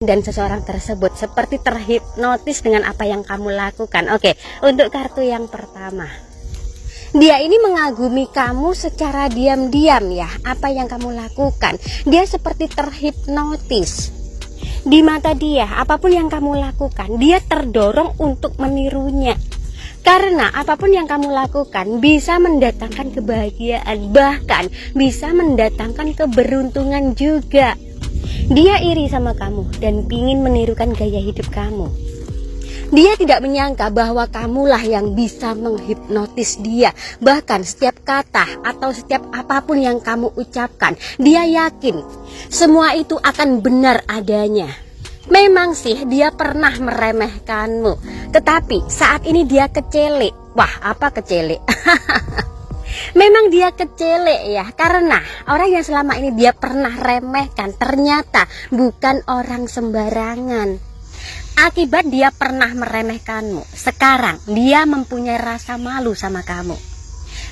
dan seseorang tersebut seperti terhipnotis dengan apa yang kamu lakukan. Oke, untuk kartu yang pertama, dia ini mengagumi kamu secara diam-diam ya, apa yang kamu lakukan. Dia seperti terhipnotis. Di mata dia, apapun yang kamu lakukan, dia terdorong untuk menirunya. Karena apapun yang kamu lakukan bisa mendatangkan kebahagiaan, bahkan bisa mendatangkan keberuntungan juga. Dia iri sama kamu dan ingin menirukan gaya hidup kamu. Dia tidak menyangka bahwa kamulah yang bisa menghipnotis dia. Bahkan setiap kata atau setiap apapun yang kamu ucapkan, dia yakin semua itu akan benar adanya. Memang sih dia pernah meremehkanmu, tetapi saat ini dia kecele. Wah, apa kecele? Memang dia kecele ya, karena orang yang selama ini dia pernah remehkan ternyata bukan orang sembarangan. Akibat dia pernah meremehkanmu, sekarang dia mempunyai rasa malu sama kamu.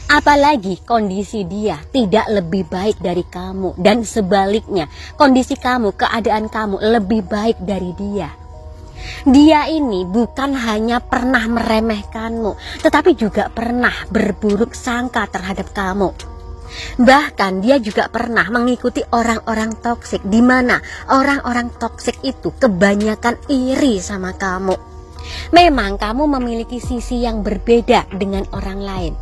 Apalagi kondisi dia tidak lebih baik dari kamu, dan sebaliknya kondisi kamu, keadaan kamu lebih baik dari dia. Dia ini bukan hanya pernah meremehkanmu, tetapi juga pernah berburuk sangka terhadap kamu. Bahkan dia juga pernah mengikuti orang-orang toksik, di mana orang-orang toksik itu kebanyakan iri sama kamu. Memang kamu memiliki sisi yang berbeda dengan orang lain.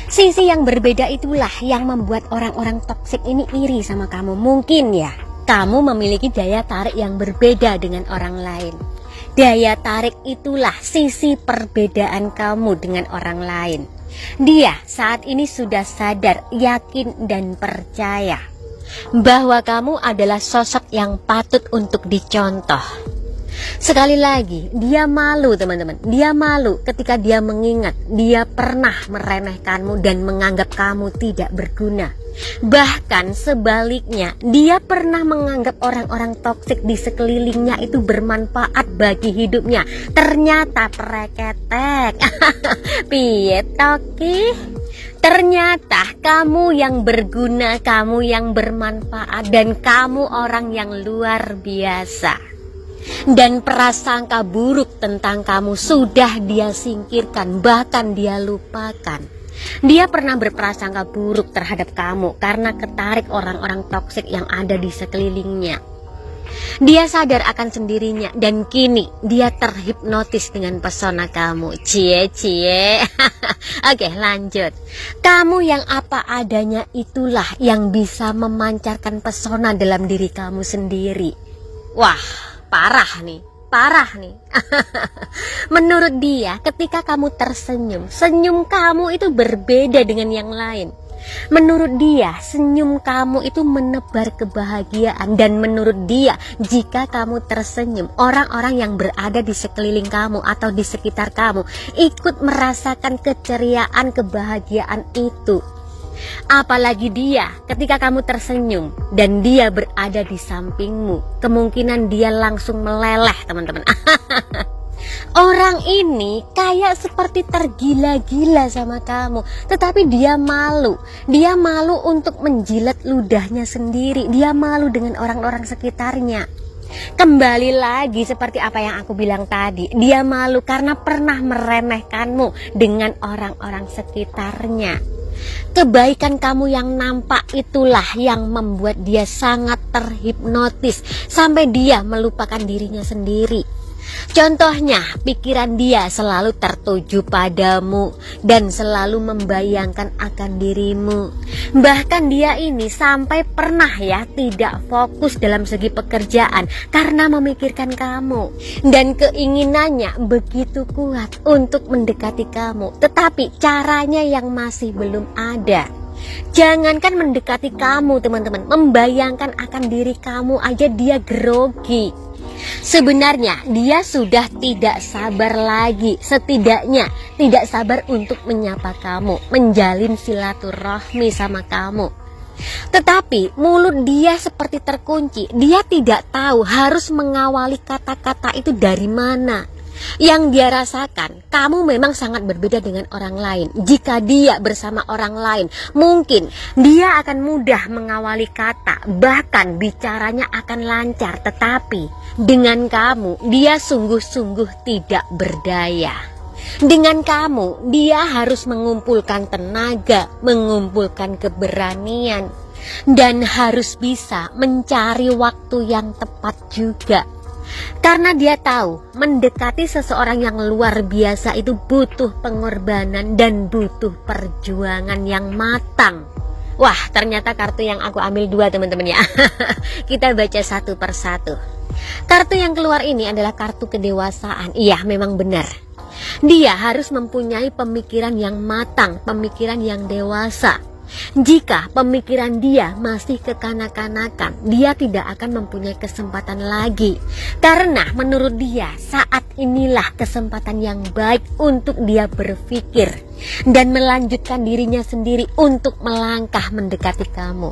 Sisi yang berbeda itulah yang membuat orang-orang toksik ini iri sama kamu. Mungkin ya, kamu memiliki daya tarik yang berbeda dengan orang lain. Daya tarik itulah sisi perbedaan kamu dengan orang lain. Dia saat ini sudah sadar, yakin dan percaya bahwa kamu adalah sosok yang patut untuk dicontoh. Sekali lagi, dia malu teman-teman. Dia malu ketika dia mengingat dia pernah meremehkanmu dan menganggap kamu tidak berguna. Bahkan sebaliknya, dia pernah menganggap orang-orang toksik di sekelilingnya itu bermanfaat bagi hidupnya. Ternyata preketek. Piye toki? Ternyata kamu yang berguna, kamu yang bermanfaat, dan kamu orang yang luar biasa. Dan prasangka buruk tentang kamu sudah dia singkirkan, bahkan dia lupakan. Dia pernah berprasangka buruk terhadap kamu karena ketarik orang-orang toksik yang ada di sekelilingnya. Dia sadar akan sendirinya dan kini dia terhipnotis dengan pesona kamu. Cie. Oke, lanjut. Kamu yang apa adanya itulah yang bisa memancarkan pesona dalam diri kamu sendiri. Wah, parah nih. Menurut dia, ketika kamu tersenyum, senyum kamu itu berbeda dengan yang lain. Menurut dia, senyum kamu itu menebar kebahagiaan. Dan menurut dia, jika kamu tersenyum, orang-orang yang berada di sekeliling kamu atau di sekitar kamu ikut merasakan keceriaan, kebahagiaan itu. Apalagi dia, ketika kamu tersenyum dan dia berada di sampingmu, kemungkinan dia langsung meleleh teman-teman. Orang ini kayak seperti tergila-gila sama kamu, tetapi dia malu. Dia malu untuk menjilat ludahnya sendiri. Dia malu dengan orang-orang sekitarnya. Kembali lagi seperti apa yang aku bilang tadi, dia malu karena pernah meremehkanmu dengan orang-orang sekitarnya. Kebaikan kamu yang nampak itulah yang membuat dia sangat terhipnotis sampai dia melupakan dirinya sendiri. Contohnya, pikiran dia selalu tertuju padamu dan selalu membayangkan akan dirimu. Bahkan dia ini sampai pernah ya tidak fokus dalam segi pekerjaan karena memikirkan kamu. Dan keinginannya begitu kuat untuk mendekati kamu, tetapi caranya yang masih belum ada. Jangankan mendekati kamu teman-teman, membayangkan akan diri kamu aja dia grogi. Sebenarnya dia sudah tidak sabar lagi, setidaknya tidak sabar untuk menyapa kamu, menjalin silaturahmi sama kamu. Tetapi mulut dia seperti terkunci, dia tidak tahu harus mengawali kata-kata itu dari mana. Yang dia rasakan, kamu memang sangat berbeda dengan orang lain. Jika dia bersama orang lain, mungkin dia akan mudah mengawali kata, bahkan bicaranya akan lancar. Tetapi dengan kamu, dia sungguh-sungguh tidak berdaya. Dengan kamu, dia harus mengumpulkan tenaga, mengumpulkan keberanian, dan harus bisa mencari waktu yang tepat juga. Karena dia tahu mendekati seseorang yang luar biasa itu butuh pengorbanan dan butuh perjuangan yang matang. Wah, ternyata kartu yang aku ambil 2 teman-teman ya. Kita baca satu persatu. Kartu yang keluar ini adalah kartu kedewasaan. Iya, memang benar. Dia harus mempunyai pemikiran yang matang, pemikiran yang dewasa. Jika pemikiran dia masih kekanak-kanakan, dia tidak akan mempunyai kesempatan lagi. Karena menurut dia, saat inilah kesempatan yang baik untuk dia berpikir dan melanjutkan dirinya sendiri untuk melangkah mendekati kamu.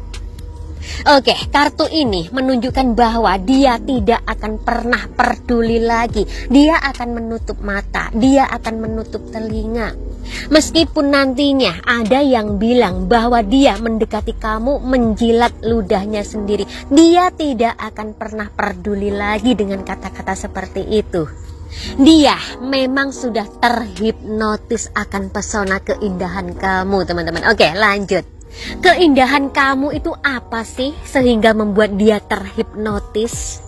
Oke, kartu ini menunjukkan bahwa dia tidak akan pernah peduli lagi. Dia akan menutup mata, dia akan menutup telinga. Meskipun nantinya ada yang bilang bahwa dia mendekati kamu menjilat ludahnya sendiri, dia tidak akan pernah peduli lagi dengan kata-kata seperti itu. Dia memang sudah terhipnotis akan pesona keindahan kamu, teman-teman. Oke, lanjut. Keindahan kamu itu apa sih sehingga membuat dia terhipnotis?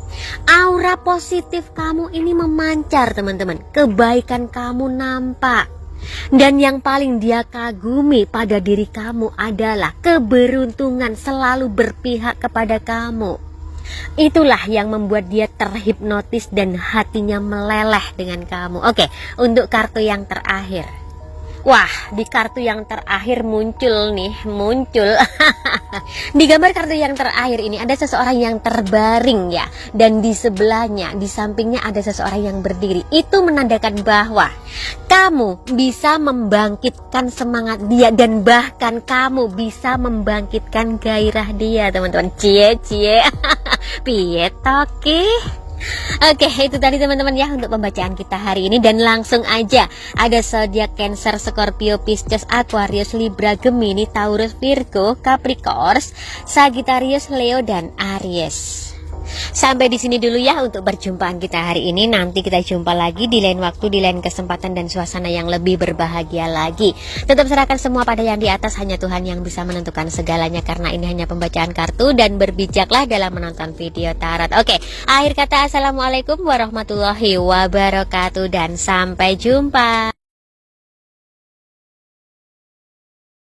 Aura positif kamu ini memancar, teman-teman. Kebaikan kamu nampak. Dan yang paling dia kagumi pada diri kamu adalah keberuntungan selalu berpihak kepada kamu. Itulah yang membuat dia terhipnotis dan hatinya meleleh dengan kamu. Oke, untuk kartu yang terakhir. Wah, di kartu yang terakhir muncul. Di gambar kartu yang terakhir ini ada seseorang yang terbaring ya. Dan di sebelahnya, di sampingnya ada seseorang yang berdiri. Itu menandakan bahwa kamu bisa membangkitkan semangat dia. Dan bahkan kamu bisa membangkitkan gairah dia, teman-teman. Cie. Piye toki? Oke, itu tadi teman-teman ya untuk pembacaan kita hari ini. Dan langsung aja ada zodiak Cancer, Scorpio, Pisces, Aquarius, Libra, Gemini, Taurus, Virgo, Capricorn, Sagittarius, Leo, dan Aries. Sampai di sini dulu ya untuk perjumpaan kita hari ini. Nanti kita jumpa lagi di lain waktu, di lain kesempatan dan suasana yang lebih berbahagia lagi. Tetap serahkan semua pada yang di atas. Hanya Tuhan yang bisa menentukan segalanya, karena ini hanya pembacaan kartu. Dan berbijaklah dalam menonton video tarot. Oke, akhir kata assalamualaikum warahmatullahi wabarakatuh dan sampai jumpa.